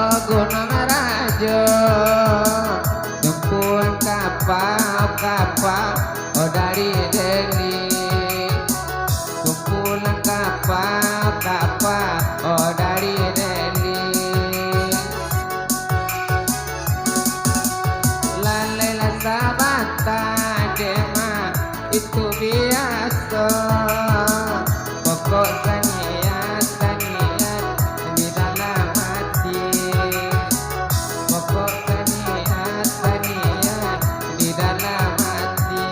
oh gunung rajo jempuan kapal oh dari Delhi kumpulan kapal oh dari Delhi lalai sabata dema itu biasa pokok saniat di dalam hati pokok saniat di dalam hati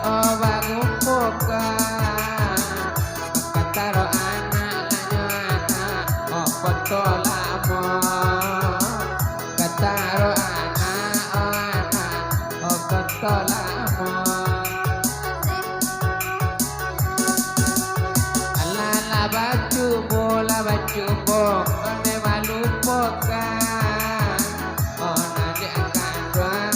oh bangun buka kataro anak nanya oh foto lama kataro anak oh foto lama ala baju bola baju bok ne malu pokan oh nanti akan doang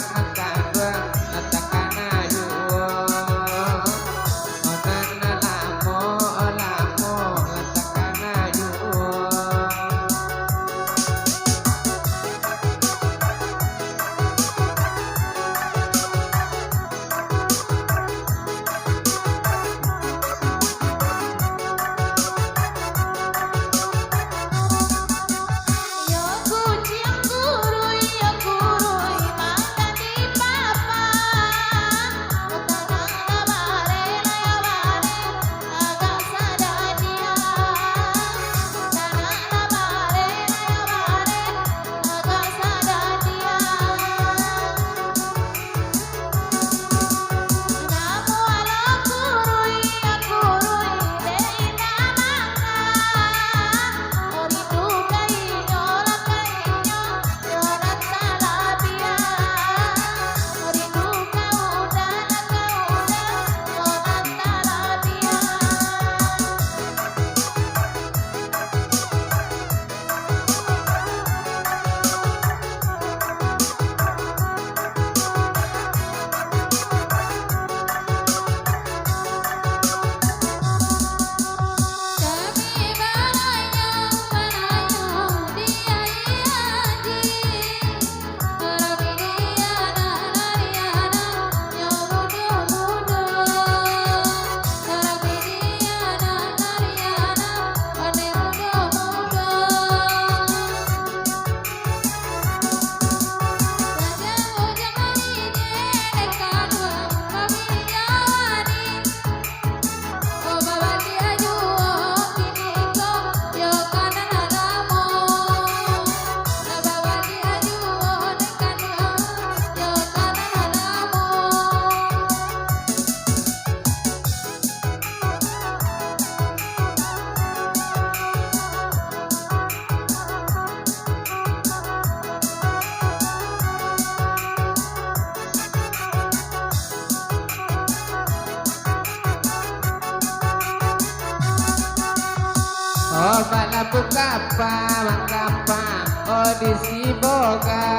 Oh bala bukapa mangkapa oh disiboga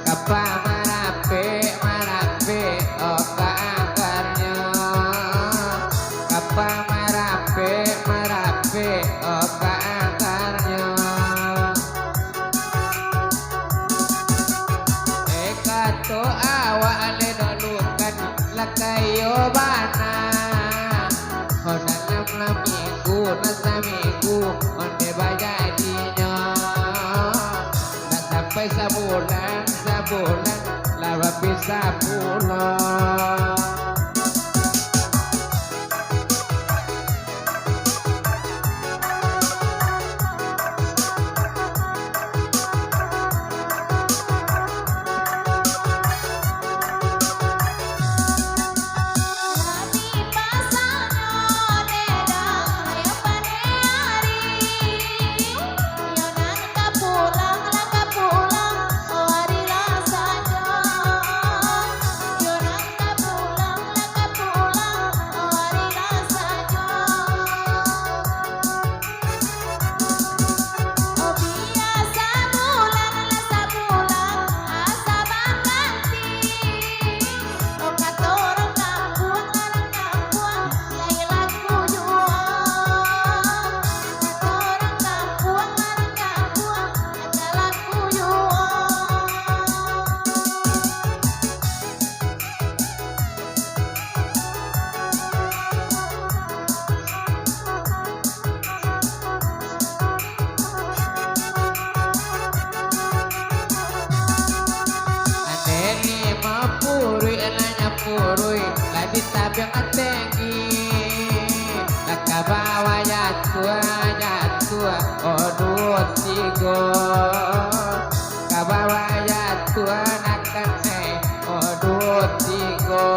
kapa marape oh ka akarnya kapa marape oh ka akarnya ekato awa ale dolukan lakayo bana oh dalam lamiku nasamiku onde bajadinya tak sampai sebulan lama bisa pulang. Purui lagi tabiang atengi nakabawa jatua oh dua tiga kabawa jatua nakane oh dua tiga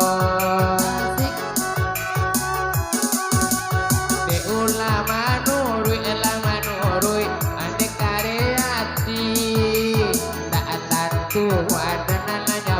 de ulama nurui ane karyati tak tentu ada nanya